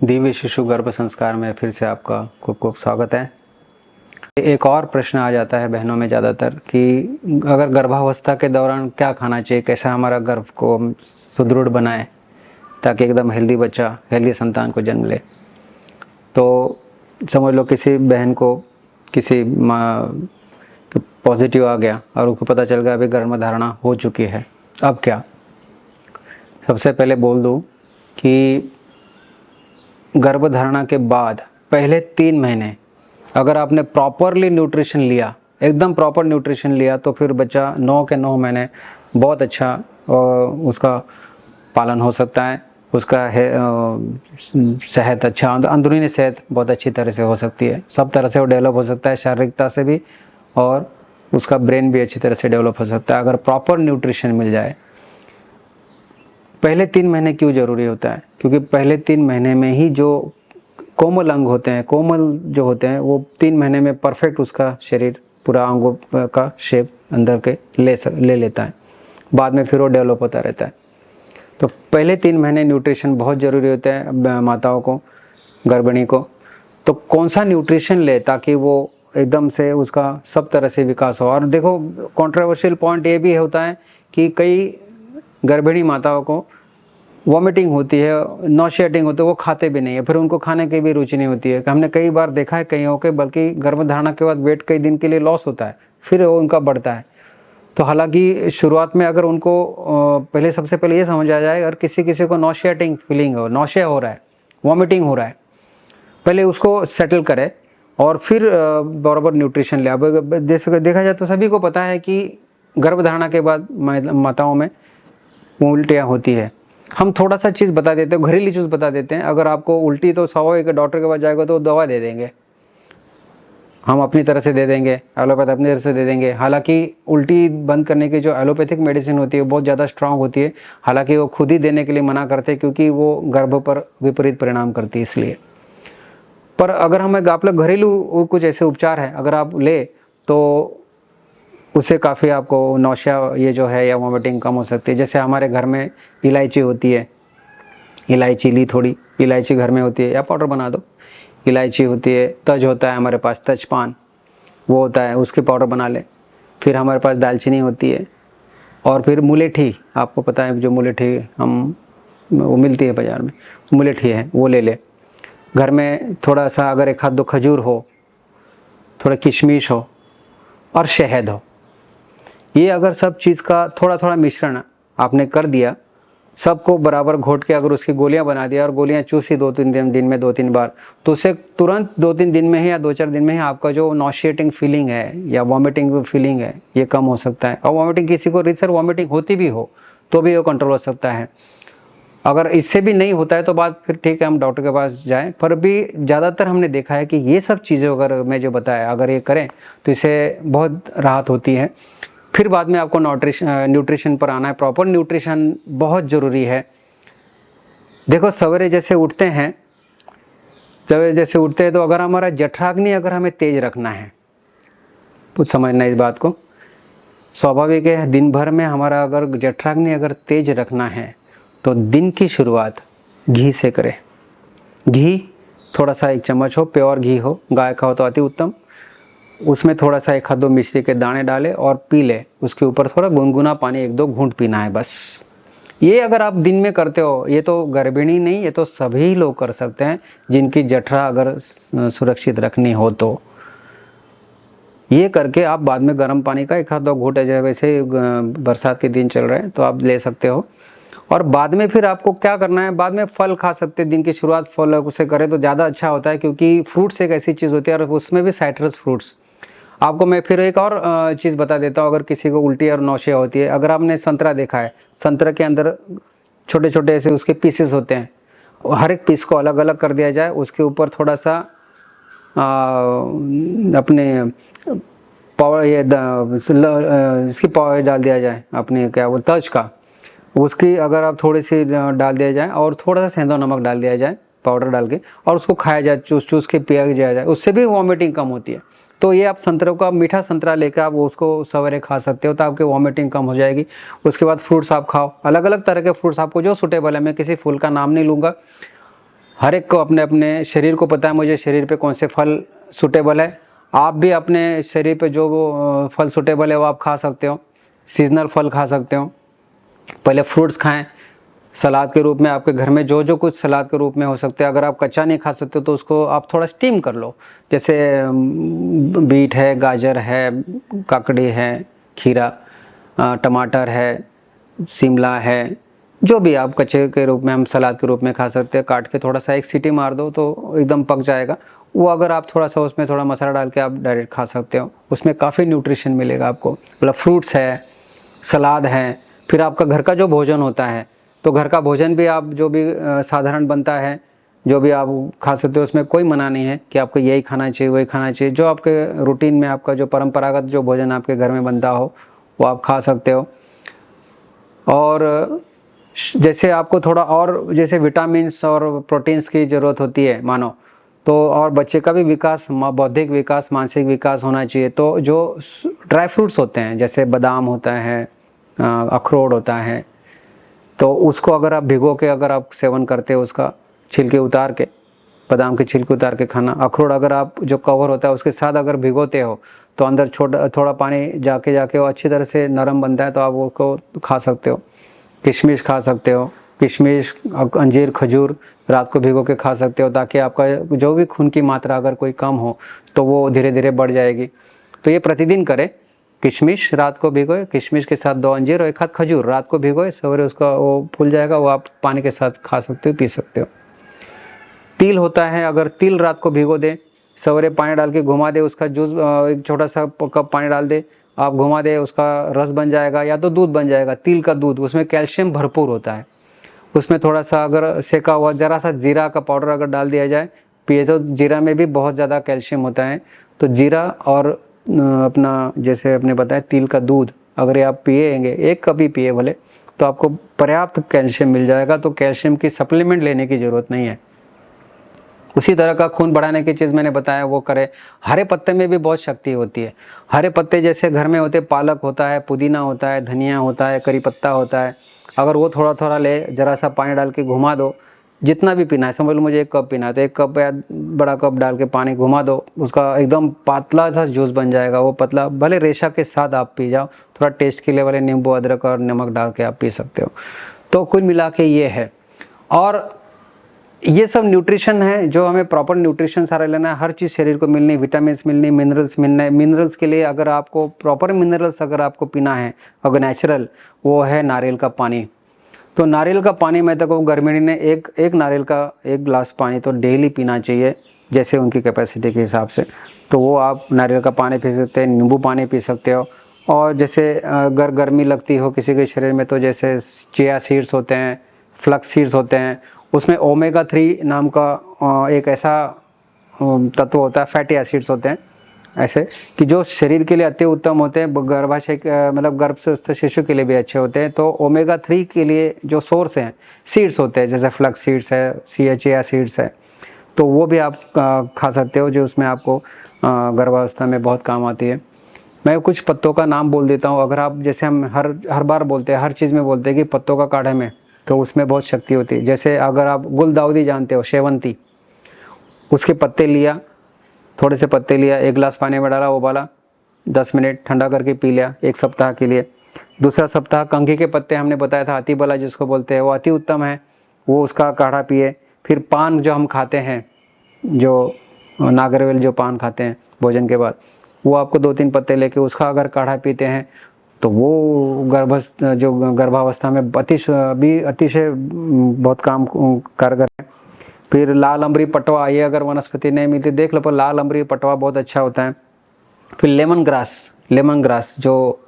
दिव्य शिशु गर्भ संस्कार में फिर से आपका खूब खूब स्वागत है। एक और प्रश्न आ जाता है बहनों में ज़्यादातर कि अगर गर्भावस्था के दौरान क्या खाना चाहिए, कैसे हमारा गर्भ को सुदृढ़ बनाए ताकि एकदम हेल्दी बच्चा, हेल्दी संतान को जन्म ले। तो समझ लो किसी बहन को किसी माँ पॉजिटिव आ गया और उसको पता चल गया अभी गर्भधारणा हो चुकी है, अब क्या। सबसे पहले बोल दूँ कि गर्भधारणा के बाद पहले 3 महीने अगर आपने प्रॉपरली न्यूट्रिशन लिया, एकदम प्रॉपर न्यूट्रिशन लिया, तो फिर बच्चा 9 के 9 महीने बहुत अच्छा उसका पालन हो सकता है। उसका सेहत अच्छा, अंदरूनी सेहत बहुत अच्छी तरह से हो सकती है, सब तरह से वो डेवलप हो सकता है, शारीरिकता से भी, और उसका ब्रेन भी अच्छी तरह से डेवलप हो सकता है अगर प्रॉपर न्यूट्रिशन मिल जाए। पहले 3 महीने क्यों ज़रूरी होता है? क्योंकि पहले 3 महीने में ही जो कोमल अंग होते हैं, कोमल जो होते हैं, वो 3 महीने में परफेक्ट उसका शरीर पूरा अंगों का शेप अंदर के ले लेता है। बाद में फिर वो डेवलप होता रहता है। तो पहले 3 महीने न्यूट्रिशन बहुत ज़रूरी होते हैं माताओं को, गर्भिणी को। तो कौन सा न्यूट्रिशन ले ताकि वो एकदम से उसका सब तरह से विकास हो। और देखो, कंट्रोवर्शियल पॉइंट ये भी होता है कि कई गर्भिणी माताओं को वॉमिटिंग होती है, नॉशिएटिंग होती है, वो खाते भी नहीं है, फिर उनको खाने की भी रुचि नहीं होती है। हमने कई बार देखा है कईयों के, बल्कि गर्भधारणा के बाद वेट कई दिन के लिए लॉस होता है, फिर वो उनका बढ़ता है। तो हालांकि शुरुआत में अगर उनको पहले सबसे पहले ये समझ आ जाए, अगर किसी को नॉशिएटिंग फीलिंग हो, नॉशिया हो रहा है, वॉमिटिंग हो रहा है, पहले उसको सेटल करे और फिर बराबर न्यूट्रिशन ले। अब जैसे देखा जाए तो सभी को पता है कि गर्भधारणा के बाद माताओं में उल्टियाँ होती है। हम थोड़ा सा चीज़ बता देते हैं, घरेलू चीज़ बता देते हैं। अगर आपको उल्टी तो स्वाभाविक डॉक्टर के पास जाएगा तो दवा दे देंगे, हम अपनी तरह से दे देंगे, एलोपैथ अपनी तरह से दे देंगे। हालांकि उल्टी बंद करने की जो एलोपैथिक मेडिसिन होती है बहुत ज़्यादा स्ट्रांग होती है, हालांकि वो खुद ही देने के लिए मना करते हैं क्योंकि वो गर्भ पर विपरीत परिणाम करती है इसलिए। पर अगर आप लोग घरेलू कुछ ऐसे उपचार है अगर आप ले तो उससे काफ़ी आपको नौशिया ये जो है या वॉमिटिंग कम हो सकती है। जैसे हमारे घर में इलायची होती है, इलायची ली थोड़ी, इलायची घर में होती है या पाउडर बना दो। इलायची होती है, तज होता है हमारे पास, तजपान वो होता है, उसके पाउडर बना ले। फिर हमारे पास दालचीनी होती है, और फिर मुलेठी, आपको पता है जो मुलेठी वो मिलती है बाज़ार में, मुलेठी है, वो ले ले। घर में थोड़ा सा अगर 1 आध 2 खजूर हो, थोड़ा किशमिश हो और शहद हो, ये अगर सब चीज़ का थोड़ा थोड़ा मिश्रण आपने कर दिया, सबको बराबर घोट के अगर उसकी गोलियां बना दिया और गोलियां चूसी 2-3 दिन में 2-3 बार, तो उसे तुरंत 2-3 दिन में ही या 2-4 दिन में ही आपका जो नॉशिएटिंग फीलिंग है या वॉमिटिंग फीलिंग है ये कम हो सकता है। और वॉमिटिंग किसी को रिसर वॉमिटिंग होती भी हो तो भी वो कंट्रोल हो सकता है। अगर इससे भी नहीं होता है तो बात फिर ठीक है, हम डॉक्टर के पास जाएं। पर भी ज़्यादातर हमने देखा है कि ये सब चीज़ें अगर मैं जो बताया अगर ये करें तो इससे बहुत राहत होती है। फिर बाद में आपको न्यूट्रिशन पर आना है। प्रॉपर न्यूट्रिशन बहुत ज़रूरी है। देखो, सवेरे जैसे उठते हैं तो अगर हमारा जठराग्नि अगर हमें तेज रखना है, कुछ समझना इस बात को, स्वाभाविक है दिन भर में हमारा अगर जठराग्नि अगर तेज रखना है तो दिन की शुरुआत घी से करें। घी थोड़ा सा 1 चम्मच हो, प्योर घी हो, गाय का हो तो अति उत्तम। उसमें थोड़ा सा 1 आध 2 मिश्री के दाने डाले और पी ले। उसके ऊपर थोड़ा गुनगुना पानी 1-2 घूंट पीना है बस। ये अगर आप दिन में करते हो, ये तो गर्भिणी नहीं, ये तो सभी लोग कर सकते हैं जिनकी जठरा अगर सुरक्षित रखनी हो तो। ये करके आप बाद में गर्म पानी का 1 आध 2 घूंट, वैसे बरसात के दिन चल रहे हैं तो आप ले सकते हो। और बाद में फिर आपको क्या करना है, बाद में फल खा सकते हैं। दिन की शुरुआत फल उससे करें तो ज़्यादा अच्छा होता है, क्योंकि फ्रूट्स एक ऐसी चीज़ होती है और उसमें भी साइट्रस फ्रूट्स। आपको मैं फिर एक और चीज़ बता देता हूँ। अगर किसी को उल्टी और नौशिया होती है, अगर आपने संतरा देखा है, संतरा के अंदर छोटे छोटे ऐसे उसके पीसेस होते हैं, हर एक पीस को अलग अलग कर दिया जाए, उसके ऊपर थोड़ा सा अपने पाउडर इसकी पाउडर डाल दिया जाए, अपने क्या वो तज का, उसकी अगर आप थोड़ी सी डाल दिया जाए और थोड़ा सा सेंधा नमक डाल दिया जाए पाउडर डाल के, और उसको खाया जाए, चूस के पिया जाए, उससे भी वॉमिटिंग कम होती है। तो ये आप संतरों का मीठा संतरा लेकर आप उसको सवेरे खा सकते हो तो आपकी वॉमिटिंग कम हो जाएगी। उसके बाद फ्रूट्स आप खाओ, अलग अलग तरह के फ्रूट्स आपको जो सूटेबल है, मैं किसी फूल का नाम नहीं लूँगा। हर एक को अपने अपने शरीर को पता है मुझे शरीर पे कौन से फल सूटेबल है। आप भी अपने शरीर पे जो वो फल सूटेबल है वो आप खा सकते हो। सीजनल फल खा सकते हो। पहले फ्रूट्स खाएं सलाद के रूप में। आपके घर में जो जो कुछ सलाद के रूप में हो सकते हैं, अगर आप कच्चा नहीं खा सकते तो उसको आप थोड़ा स्टीम कर लो। जैसे बीट है, गाजर है, काकड़ी है, खीरा, टमाटर है, शिमला है, जो भी आप कच्चे के रूप में हम सलाद के रूप में खा सकते हैं। काट के थोड़ा सा एक सीटी मार दो तो एकदम पक जाएगा वो। अगर आप थोड़ा सा उसमें थोड़ा मसाला डाल के आप डायरेक्ट खा सकते हो, उसमें काफ़ी न्यूट्रिशन मिलेगा आपको। मतलब फ्रूट्स है, सलाद है, फिर आपका घर का जो भोजन होता है, तो घर का भोजन भी आप जो भी साधारण बनता है जो भी आप खा सकते हो। उसमें कोई मना नहीं है कि आपको यही खाना चाहिए वही खाना चाहिए। जो आपके रूटीन में आपका जो परंपरागत जो भोजन आपके घर में बनता हो वो आप खा सकते हो। और जैसे आपको थोड़ा और जैसे विटामिन्स और प्रोटीन्स की ज़रूरत होती है मानो, तो और बच्चे का भी विकास, बौद्धिक विकास, मानसिक विकास होना चाहिए, तो जो ड्राई फ्रूट्स होते हैं जैसे बादाम होता है, अखरोट होता है, तो उसको अगर आप भिगो के अगर आप सेवन करते हो, उसका छिलके उतार के, बादाम के छिलके उतार के खाना। अखरोट अगर आप जो कवर होता है उसके साथ अगर भिगोते हो तो अंदर थोड़ा पानी जाके वो अच्छी तरह से नरम बनता है, तो आप उसको खा सकते हो। किशमिश खा सकते हो, किशमिश, अंजीर, खजूर रात को भिगो के खा सकते हो, ताकि आपका जो भी खून की मात्रा अगर कोई कम हो तो वो धीरे धीरे बढ़ जाएगी। तो ये प्रतिदिन करें। किशमिश रात को भिगोए, किशमिश के साथ 2 अंजीर और 1 हाथ खजूर रात को भिगोए, सवेरे उसका वो फूल जाएगा, वो आप पानी के साथ खा सकते हो, पी सकते हो। तिल होता है, अगर तिल रात को भिगो दे, सवेरे पानी डाल के घुमा दे, उसका जूस एक छोटा सा कप पानी डाल दे, आप घुमा दे, उसका रस बन जाएगा या तो दूध बन जाएगा, तिल का दूध। उसमें कैल्शियम भरपूर होता है। उसमें थोड़ा सा अगर सेका हुआ ज़रा सा जीरा का पाउडर अगर डाल दिया जाए, पिए, तो जीरा में भी बहुत ज़्यादा कैल्शियम होता है। तो जीरा और अपना जैसे आपने बताया तिल का दूध अगर आप पिएंगे, 1 कप ही पिए भले, तो आपको पर्याप्त कैल्शियम मिल जाएगा। तो कैल्शियम की सप्लीमेंट लेने की ज़रूरत नहीं है। उसी तरह का खून बढ़ाने की चीज़ मैंने बताया वो करें। हरे पत्ते में भी बहुत शक्ति होती है। हरे पत्ते जैसे घर में होते, पालक होता है, पुदीना होता है, धनिया होता है, करी पत्ता होता है, अगर वो थोड़ा थोड़ा ले, ज़रा सा पानी डाल के घुमा दो, जितना भी पीना है, समझ लो मुझे 1 कप पीना है तो 1 कप या बड़ा कप डाल के पानी घुमा दो, उसका एकदम पतला सा जूस बन जाएगा। वो पतला भले रेशा के साथ आप पी जाओ, थोड़ा टेस्ट के लिए वाले नींबू, अदरक और नमक डाल के आप पी सकते हो। तो कुल मिला के ये है। और ये सब न्यूट्रिशन है जो हमें प्रॉपर न्यूट्रिशन सारा लेना है। हर चीज़ शरीर को मिलनी, विटामिन्स मिलनी, मिनरल्स मिलना है। मिनरल्स के लिए अगर आपको प्रॉपर मिनरल्स अगर आपको पीना है अगर नेचुरल, वो है नारियल का पानी। तो नारियल का पानी मैं तो कहूँ गर्मिणी ने एक नारियल का 1 गिलास पानी तो डेली पीना चाहिए, जैसे उनकी कैपेसिटी के हिसाब से। तो वो आप नारियल का पानी पी सकते हैं, नींबू पानी पी सकते हो। और जैसे अगर गर्मी लगती हो किसी के शरीर में, तो जैसे चिया सीड्स होते हैं, फ्लक्स सीड्स होते हैं, उसमें ओमेगा 3 नाम का एक ऐसा तत्व होता है, फैटी एसिड्स होते हैं ऐसे, कि जो शरीर के लिए अति उत्तम होते हैं, गर्भाशय मतलब गर्भस्थ शिशु के लिए भी अच्छे होते हैं। तो ओमेगा 3 के लिए जो सोर्स हैं सीड्स होते हैं, जैसे फ्लक्स सीड्स है, चिया सीड्स है, तो वो भी आप खा सकते हो, जो उसमें आपको गर्भावस्था में बहुत काम आती है। मैं कुछ पत्तों का नाम बोल देता हूँ। अगर आप जैसे हम हर बार बोलते हैं, हर चीज़ में बोलते हैं कि पत्तों का काढ़े में, तो उसमें बहुत शक्ति होती है। जैसे अगर आप गुलदाउदी जानते हो, शेवंती, उसके पत्ते लिया, थोड़े से पत्ते लिया, 1 गिलास पानी में डाला, उबाला, 10 मिनट ठंडा करके पी लिया 1 सप्ताह के लिए। दूसरा सप्ताह कंघी के पत्ते हमने बताया था, अतिबला जिसको बोलते हैं, वो अति उत्तम है, वो उसका काढ़ा पिए। फिर पान जो हम खाते हैं, जो नागरवेल जो पान खाते हैं भोजन के बाद, वो आपको 2-3 पत्ते लेके उसका अगर काढ़ा पीते हैं तो वो गर्भावस्था में अतिशय बहुत काम कारगर है। फिर लाल अमरी पटवा, ये अगर वनस्पति नहीं मिलती देख लो, पर लाल अमरी पटवा बहुत अच्छा होता है। फिर लेमन ग्रास जो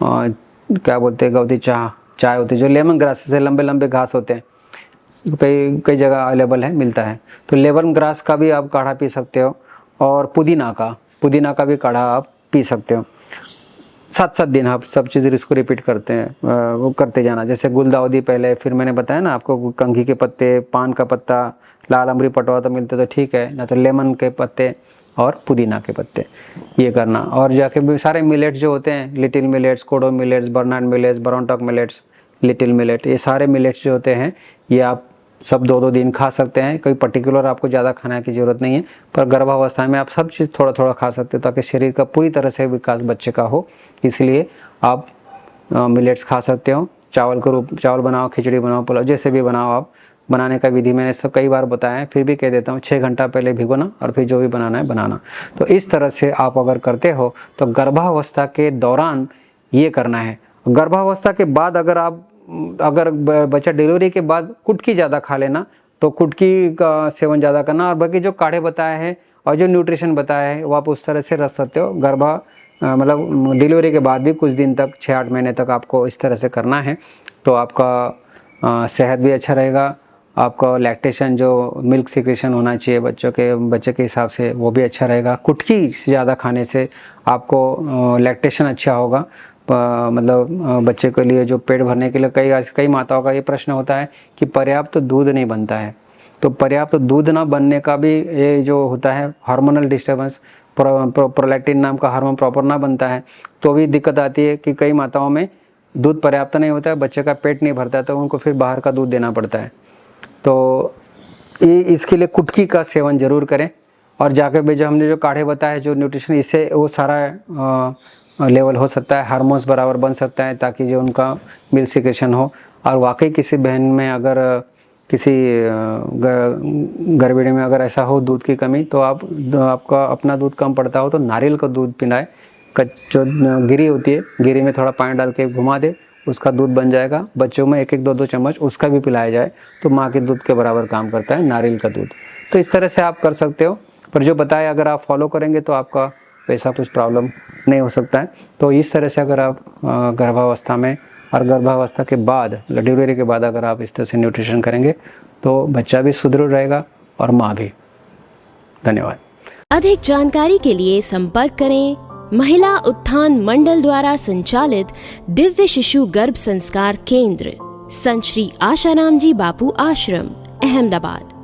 क्या बोलते हैं, गवती चाय होती है, जो लेमन ग्रास से लंबे लंबे घास होते हैं, कई जगह अवेलेबल है, मिलता है। तो लेमन ग्रास का भी आप काढ़ा पी सकते हो। और पुदीना का भी काढ़ा आप पी सकते हो। 7-7 दिन आप सब चीज़ इसको रिपीट करते हैं, वो करते जाना। जैसे गुलदाउदी पहले, फिर मैंने बताया ना आपको, कंघी के पत्ते, पान का पत्ता, लाल अमरी पटवा तो मिलते तो ठीक है, ना तो लेमन के पत्ते और पुदीना के पत्ते, ये करना। और जाके भी सारे मिलेट्स जो होते हैं, little millets, kodo millets, barnyard millets, browntop millets, little millet, ये सारे मिलेट्स जो होते हैं ये आप सब 2-2 दिन खा सकते हैं, कोई पर्टिकुलर आपको ज़्यादा खाने की ज़रूरत नहीं है, पर गर्भावस्था में आप सब चीज़ थोड़ा थोड़ा खा सकते हो ताकि शरीर का पूरी तरह से विकास बच्चे का हो। इसलिए आप मिलेट्स खा सकते हो। चावल बनाओ, खिचड़ी बनाओ, पुलाव, जैसे भी बनाओ आप। बनाने का विधि मैंने सब कई बार बताया है, फिर भी कह देता हूँ, 6 घंटा पहले भिगोना और फिर जो भी बनाना है बनाना। तो इस तरह से आप अगर करते हो तो गर्भावस्था के दौरान ये करना है। गर्भावस्था के बाद अगर बच्चा डिलीवरी के बाद कुटकी ज़्यादा खा लेना तो कुटकी का सेवन ज़्यादा करना, और बाकी जो काढ़े बताए हैं और जो न्यूट्रिशन बताया है वो आप उस तरह से रख सकते हो। मतलब डिलीवरी के बाद भी कुछ दिन तक, 6-8 महीने तक आपको इस तरह से करना है, तो आपका सेहत भी अच्छा रहेगा। आपका लैक्टेशन जो मिल्क सिक्रेशन होना चाहिए बच्चे के हिसाब से वो भी अच्छा रहेगा। कुटकी ज़्यादा खाने से आपको लैक्टेशन अच्छा होगा। मतलब बच्चे के लिए जो पेट भरने के लिए कई माताओं का ये प्रश्न होता है कि पर्याप्त दूध नहीं बनता है। तो पर्याप्त दूध ना बनने का भी ये जो होता है हार्मोनल डिस्टर्बेंस, प्रोलैक्टिन नाम का हार्मोन प्रॉपर ना बनता है तो भी दिक्कत आती है कि कई माताओं में दूध पर्याप्त नहीं होता है, बच्चे का पेट नहीं भरता है, तो उनको फिर बाहर का दूध देना पड़ता है। तो इसके लिए कुटकी का सेवन जरूर करें। और जाकर भी जो हमने जो काढ़े बताए, जो न्यूट्रिशन, इससे वो सारा लेवल हो सकता है, हार्मोन्स बराबर बन सकता है ताकि जो उनका मिल्क सिक्रेशन हो। और वाकई किसी बहन में अगर किसी गर्भिणी में अगर ऐसा हो दूध की कमी, तो आपका अपना दूध कम पड़ता हो तो नारियल का दूध पिलाएं। जो गिरी होती है, गिरी में थोड़ा पानी डाल के घुमा दे, उसका दूध बन जाएगा। बच्चों में 1-1, 2-2 चम्मच उसका भी पिलाया जाए तो माँ के दूध के बराबर काम करता है नारियल का दूध। तो इस तरह से आप कर सकते हो, पर जो बताया अगर आप फॉलो करेंगे तो आपका वैसा कुछ प्रॉब्लम नहीं हो सकता है। तो इस तरह से अगर आप गर्भावस्था में और गर्भावस्था के बाद, डिलीवरी के बाद अगर आप इस तरह से न्यूट्रिशन करेंगे तो बच्चा भी सुदृढ़ रहेगा और माँ भी। धन्यवाद। अधिक जानकारी के लिए संपर्क करें महिला उत्थान मंडल द्वारा संचालित दिव्य शिशु गर्भ संस्कार केंद्र, संत श्री आशाराम जी बापू आश्रम, अहमदाबाद।